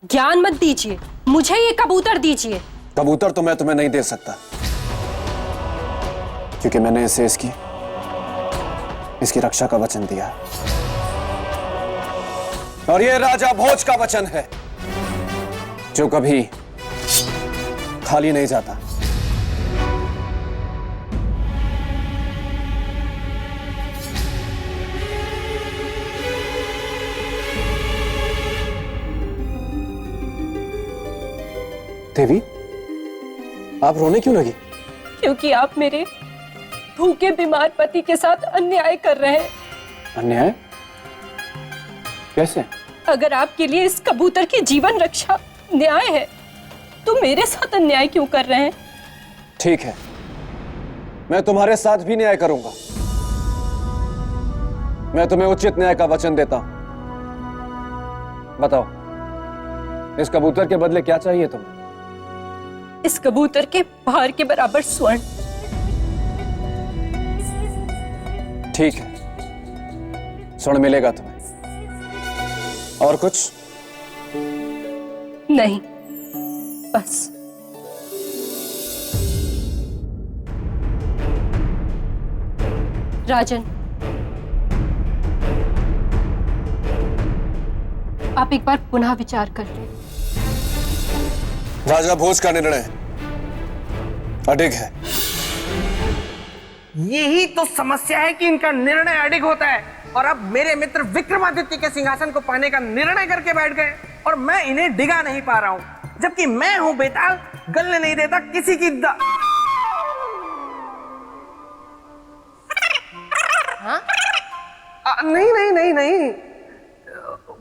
ज्ञान मत दीजिए, मुझे ये कबूतर दीजिए। कबूतर तो मैं तुम्हें नहीं दे सकता, क्योंकि मैंने इसे इसकी रक्षा का वचन दिया है। और ये राजा भोज का वचन है, जो कभी खाली नहीं जाता। देवी, आप रोने क्यों लगी? क्योंकि आप मेरे भूखे बीमार पति के साथ अन्याय कर रहे हैं। अन्याय? कैसे? अगर आपके लिए इस कबूतर की जीवन रक्षा न्याय है, तो मेरे साथ अन्याय क्यों कर रहे हैं? ठीक है, मैं तुम्हारे साथ भी न्याय करूंगा। मैं तुम्हें उचित न्याय का वचन देता हूं। बताओ, इस कबूतर के बदले क्या चाहिए तुम्हें? इस कबूतर के भार के बराबर स्वर्ण। ठीक है, स्वर्ण मिलेगा तुम्हें। और कुछ? नहीं, बस। राजन, आप एक बार पुनः विचार कर लें। राजा भोज का निर्णय अडिग है। यही तो समस्या है कि इनका निर्णय अडिग होता है, और अब मेरे मित्र विक्रमादित्य के सिंहासन को पाने का निर्णय करके बैठ गए, और मैं इन्हें डिगा नहीं पा रहा हूं, जबकि मैं हूं बेताल, गलने नहीं देता किसी की हाँ? नहीं नहीं नहीं नहीं,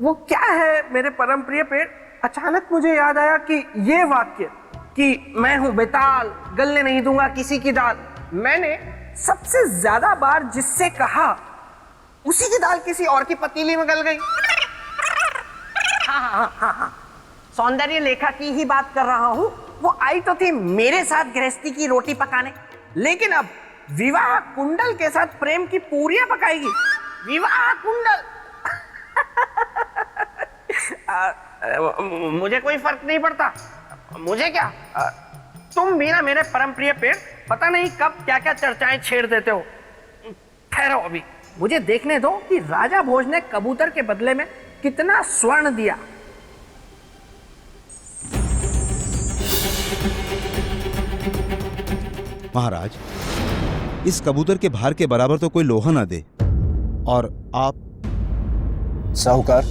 वो क्या है मेरे परम प्रिय पेड़, अचानक मुझे याद आया कि ये वाक्य कि मैं हूं बेताल, गलने नहीं दूंगा किसी की दाल, मैंने सबसे ज्यादा बार जिससे कहा, उसी की दाल किसी और की पतीली में गल गई। हाँ, सौंदर्य लेखा की ही बात कर रहा हूं। वो आई तो थी मेरे साथ गृहस्थी की रोटी पकाने, लेकिन अब विवाह कुंडल के साथ प्रेम की पूरियां पकाएगी। विवाह कुंडल मुझे कोई फर्क नहीं पड़ता, मुझे क्या, तुम भी ना मेरे परम प्रिय पेड़, पता नहीं कब क्या क्या चर्चाएं छेड़ देते हो। ठहरो, अभी मुझे देखने दो कि राजा भोज ने कबूतर के बदले में कितना स्वर्ण दिया। महाराज, इस कबूतर के भार के बराबर तो कोई लोहा ना दे, और आप? साहूकार,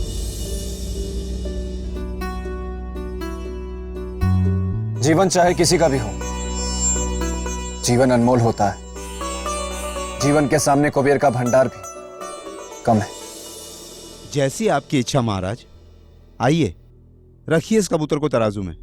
जीवन चाहे किसी का भी हो, जीवन अनमोल होता है। जीवन के सामने कुबेर का भंडार भी कम है। जैसी आपकी इच्छा महाराज। आइए, रखिए इस कबूतर को तराजू में।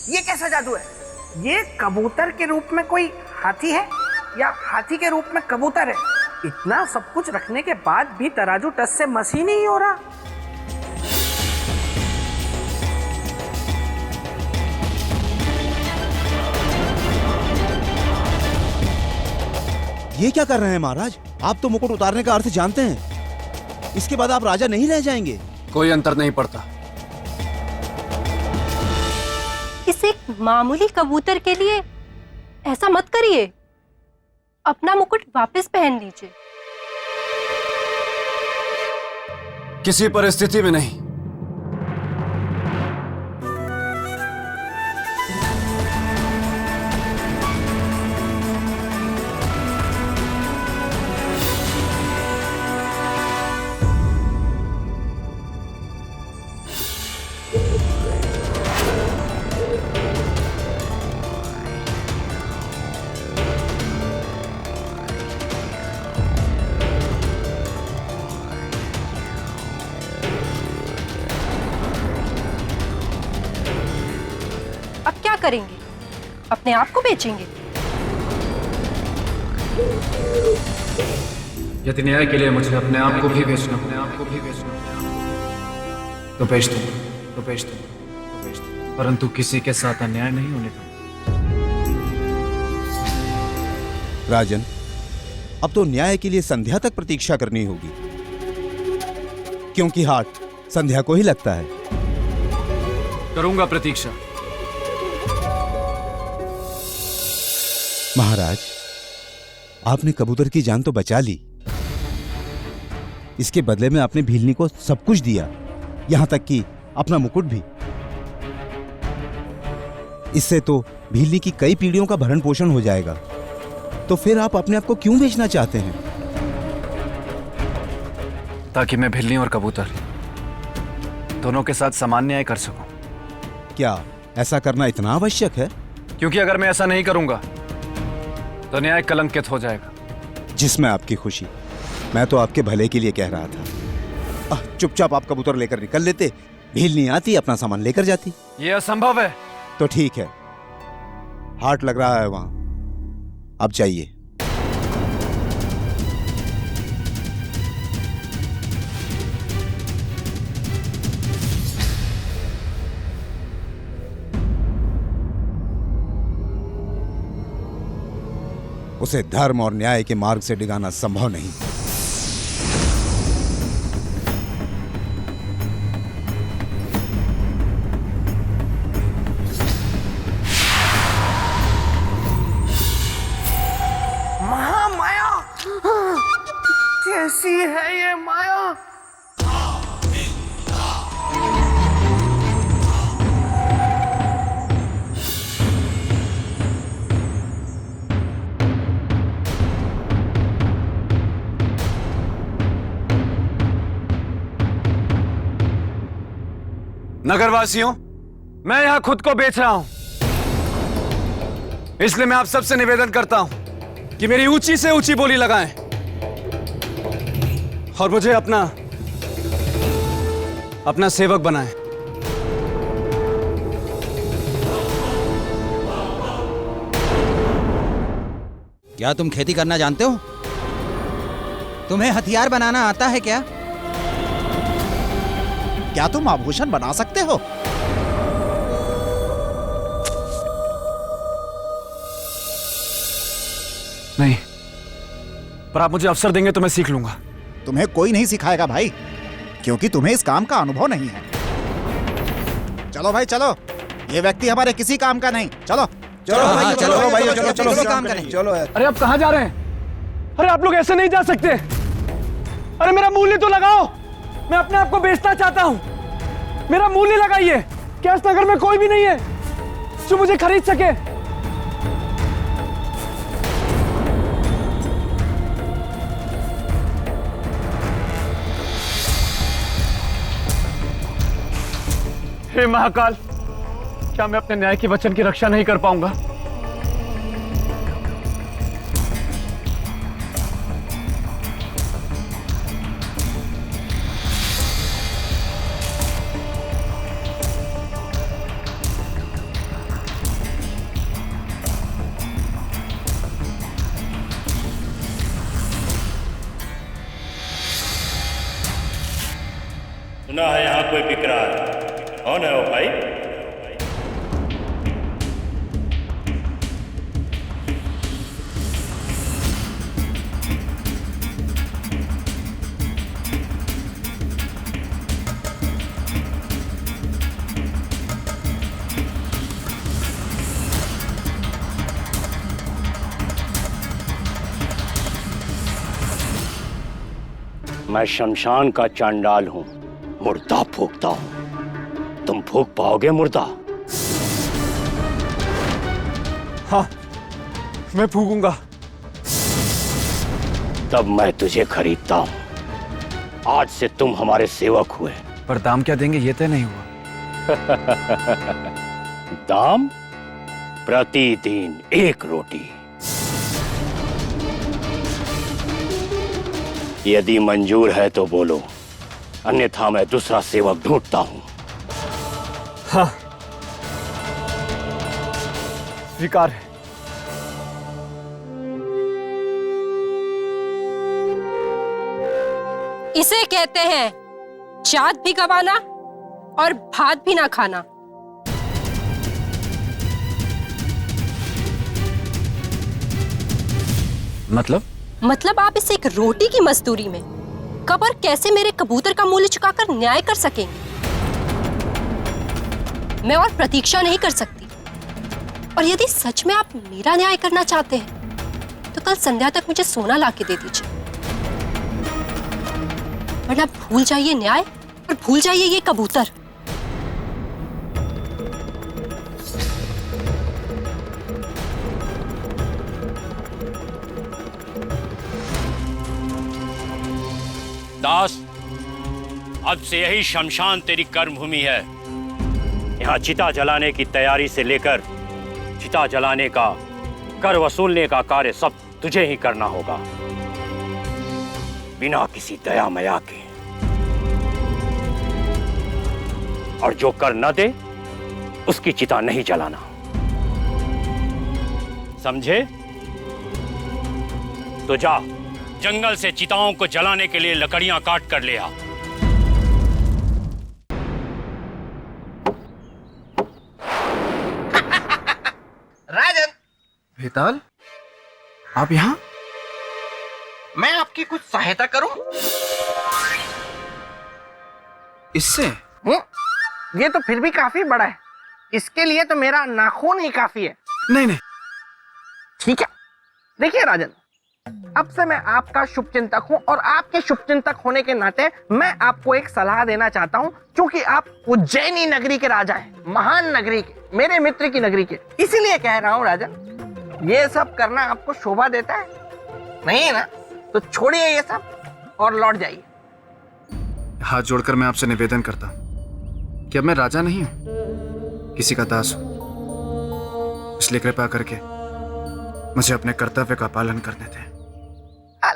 ये कैसा जादू है? ये कबूतर के रूप में कोई हाथी है या हाथी के रूप में कबूतर है? इतना सब कुछ रखने के बाद भी तराजू टस से मस ही नहीं हो रहा। ये क्या कर रहे हैं महाराज? आप तो मुकुट उतारने का अर्थ जानते हैं। इसके बाद आप राजा नहीं रह जाएंगे। कोई अंतर नहीं पड़ता। इस एक मामूली कबूतर के लिए ऐसा मत करिए। अपना मुकुट वापस पहन लीजिए। किसी परिस्थिति में नहीं। अब क्या करेंगे? अपने आप को बेचेंगे? यदि न्याय के लिए मुझे अपने आप को भी बेचना, तो बेच दूं, परंतु किसी के साथ अन्याय नहीं होने दूं। राजन, अब तो न्याय के लिए संध्या तक प्रतीक्षा करनी होगी, क्योंकि हाट संध्या को ही लगता है। करूंगा प्रतीक्षा। महाराज, आपने कबूतर की जान तो बचा ली। इसके बदले में आपने भीलनी को सब कुछ दिया, यहां तक कि अपना मुकुट भी। इससे तो भीलनी की कई पीढ़ियों का भरण पोषण हो जाएगा। तो फिर आप अपने आप को क्यों बेचना चाहते हैं? ताकि मैं भिल्ली और कबूतर दोनों के साथ समान न्याय कर सकूं। क्या ऐसा करना इतना आवश्यक है? क्योंकि अगर मैं ऐसा नहीं करूंगा तो न्याय कलंकित हो जाएगा। जिसमें आपकी खुशी, मैं तो आपके भले के लिए कह रहा था। चुपचाप आप कबूतर लेकर निकल लेते, भीलनी आती अपना सामान लेकर जाती। यह असंभव है। तो ठीक है, हाट लग रहा है वहां, अब जाइए। उसे धर्म और न्याय के मार्ग से डिगाना संभव नहीं। महामाया, कैसी है ये माया? नगरवासियों, मैं यहां खुद को बेच रहा हूं। इसलिए मैं आप सबसे निवेदन करता हूं कि मेरी ऊंची से ऊंची बोली लगाएं और मुझे अपना सेवक बनाएं। क्या तुम खेती करना जानते हो? तुम्हें हथियार बनाना आता है क्या? क्या तुम आभूषण बना सकते हो? नहीं, पर आप मुझे अवसर देंगे तो मैं सीख लूंगा। तुम्हें कोई नहीं सिखाएगा भाई, क्योंकि तुम्हें इस काम का अनुभव नहीं है। चलो भाई चलो, ये व्यक्ति हमारे किसी काम का नहीं। चलो चलो भाई, चलो भाई, चलो चलो, किसी काम का नहीं। चलो। अरे आप कहां जा रहे हैं? अरे आप लोग ऐसे नहीं जा सकते। अरे मेरा मूल्य तो लगाओ। मैं अपने आप को बेचना चाहता हूं। मेरा मूल्य लगाइए। क्या इस नगर में कोई भी नहीं है जो मुझे खरीद सके? हे महाकाल, क्या मैं अपने न्याय के वचन की रक्षा नहीं कर पाऊंगा? सुना है यहाँ कोई विकराल। कौन है वो भाई? मैं शमशान का चांडाल हूं, मुर्दा फूंकता हूं। तुम फूंक पाओगे मुर्दा? हाँ, मैं फूकूंगा। तब मैं तुझे खरीदता हूं। आज से तुम हमारे सेवक हुए। पर दाम क्या देंगे ये तय नहीं हुआ। दाम? प्रतिदिन 1 रोटी। यदि मंजूर है तो बोलो, अन्यथा मैं दूसरा सेवक ढूंढता हूं। हाँ, स्वीकार है। इसे कहते हैं चाँद भी गवाना और भात भी ना खाना। मतलब आप इसे एक रोटी की मजदूरी में कब और कैसे मेरे कबूतर का मूल्य चुकाकर न्याय कर सकेंगे? मैं और प्रतीक्षा नहीं कर सकती। और यदि सच में आप मेरा न्याय करना चाहते हैं तो कल संध्या तक मुझे सोना लाके दे दीजिए, वरना भूल जाइए न्याय और भूल जाइए ये कबूतर। दास, अब से यही शमशान तेरी कर्मभूमि है। यहाँ चिता जलाने की तैयारी से लेकर चिता जलाने का, कर वसूलने का कार्य सब तुझे ही करना होगा, बिना किसी दया मया के। और जो कर न दे उसकी चिता नहीं जलाना, समझे? तो जा, जंगल से चिताओं को जलाने के लिए लकड़ियां काट कर ले आ। राजन, बेताल, आप यहाँ? मैं आपकी कुछ सहायता करूं? इससे? ये तो फिर भी काफी बड़ा है। इसके लिए तो मेरा नाखून ही काफी है। नहीं। ठीक है, देखिए राजन, अब से मैं आपका शुभचिंतक हूं और आपके शुभचिंतक होने के नाते मैं आपको एक सलाह देना चाहता हूं, क्योंकि आप उज्जैनी नगरी के राजा हैं, महान नगरी के, मेरे मित्र की नगरी के। इसीलिए कह रहा हूं राजन, ये सब करना आपको शोभा देता है? नहीं ना? तो छोड़िए ये सब और लौट जाइए। हाथ जोड़कर मैं आपसे निवेदन करता हूं कि अब मैं राजा नहीं हूं, किसी का दास हूं। इसलिए कृपा करके मुझे अपने कर्तव्य का पालन करने दें।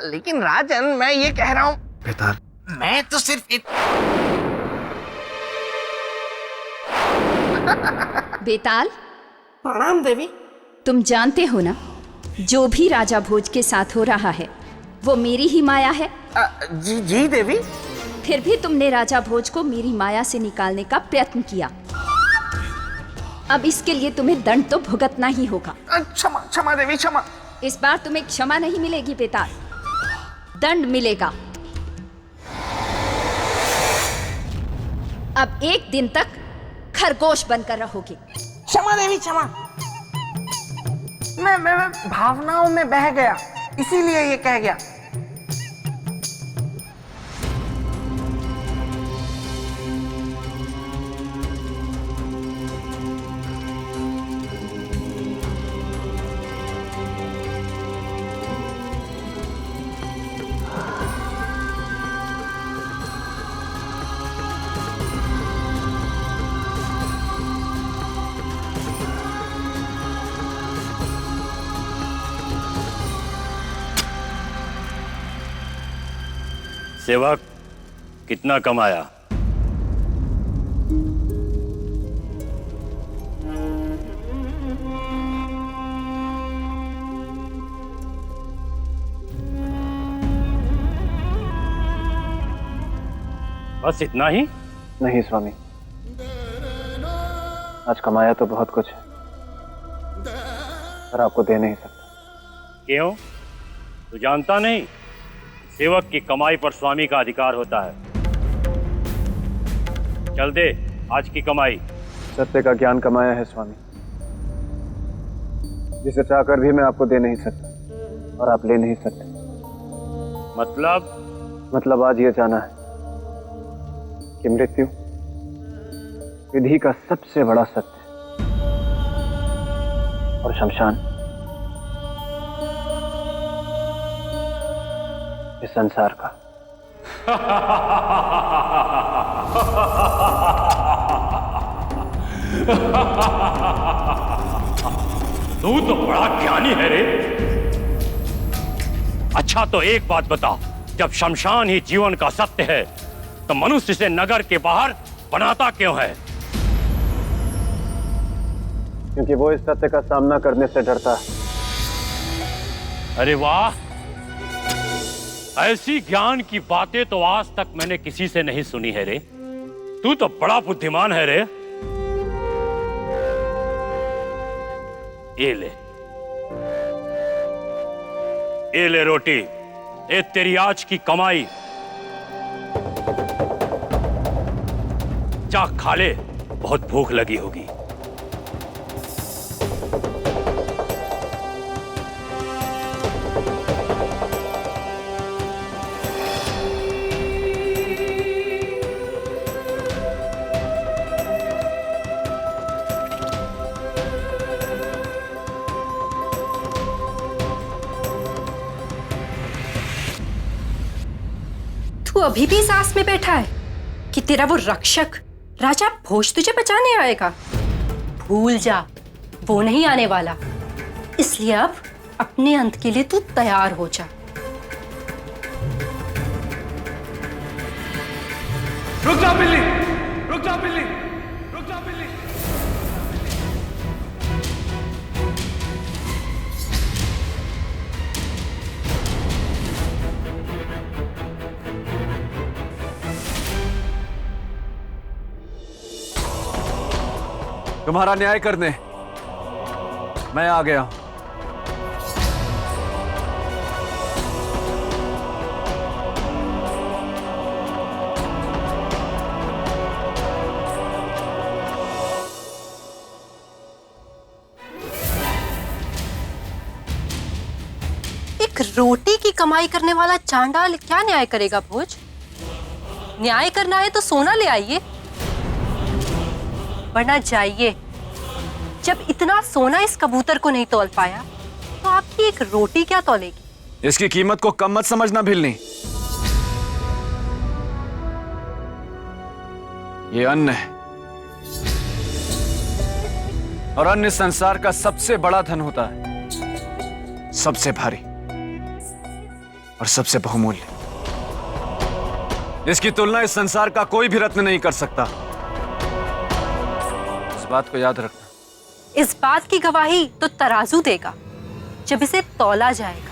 लेकिन राजन, मैं ये कह रहा हूं। बेताल, मैं तो सिर्फ बेताल, प्रणाम देवी। तुम जानते हो ना, जो भी राजा भोज के साथ हो रहा है वो मेरी ही माया है। जी देवी। फिर भी तुमने राजा भोज को मेरी माया से निकालने का प्रयत्न किया। अब इसके लिए तुम्हें दंड तो भुगतना ही होगा। क्षमा देवी, क्षमा। इस बार तुम्हें क्षमा नहीं मिलेगी बेताल, दंड मिलेगा। अब 1 दिन तक खरगोश बनकर रहोगे। क्षमा देवी, क्षमा। मैं भावनाओं में बह गया, इसीलिए ये कह गया। सेवक, कितना कमाया? बस इतना ही? नहीं स्वामी, आज कमाया तो बहुत कुछ है, पर आपको दे नहीं सकता। क्यों? तू जानता नहीं, सेवक की कमाई पर स्वामी का अधिकार होता है। चल दे आज की कमाई। सत्य का ज्ञान कमाया है स्वामी, जिसे चाहकर भी मैं आपको दे नहीं सकता और आप ले नहीं सकते। मतलब मतलब आज ये जाना है कि मृत्यु विधि का सबसे बड़ा सत्य और शमशान इस संसार का। तू तो बड़ा ज्ञानी है रे। अच्छा तो एक बात बता, जब शमशान ही जीवन का सत्य है तो मनुष्य से नगर के बाहर बनाता क्यों है? क्योंकि वो इस सत्य का सामना करने से डरता है। अरे वाह, ऐसी ज्ञान की बातें तो आज तक मैंने किसी से नहीं सुनी है रे। तू तो बड़ा बुद्धिमान है रे। ये ले रोटी, ये तेरी आज की कमाई, जा खा ले, बहुत भूख लगी होगी। तू अभी भी इस आस में बैठा है कि तेरा वो रक्षक राजा भोज तुझे बचाने आएगा? भूल जा, वो नहीं आने वाला। इसलिए अब अपने अंत के लिए तू तैयार हो जा। रुक जा बिल्ली, रुक जा बिल्ली, रुक जा बिल्ली। तुम्हारा न्याय करने मैं आ गया हूं। एक रोटी की कमाई करने वाला चांडाल क्या न्याय करेगा भोज? न्याय करना है तो सोना ले आइए, वरना जाइए। जब इतना सोना इस कबूतर को नहीं तौल पाया तो आपकी एक रोटी क्या तौलेगी? इसकी कीमत को कम मत समझना भिलनी। ये अन्न है और अन्न इस संसार का सबसे बड़ा धन होता है, सबसे भारी और सबसे बहुमूल्य। इसकी तुलना इस संसार का कोई भी रत्न नहीं कर सकता। इस बात को याद रखना। इस बात की गवाही तो तराजू देगा जब इसे तौला जाएगा।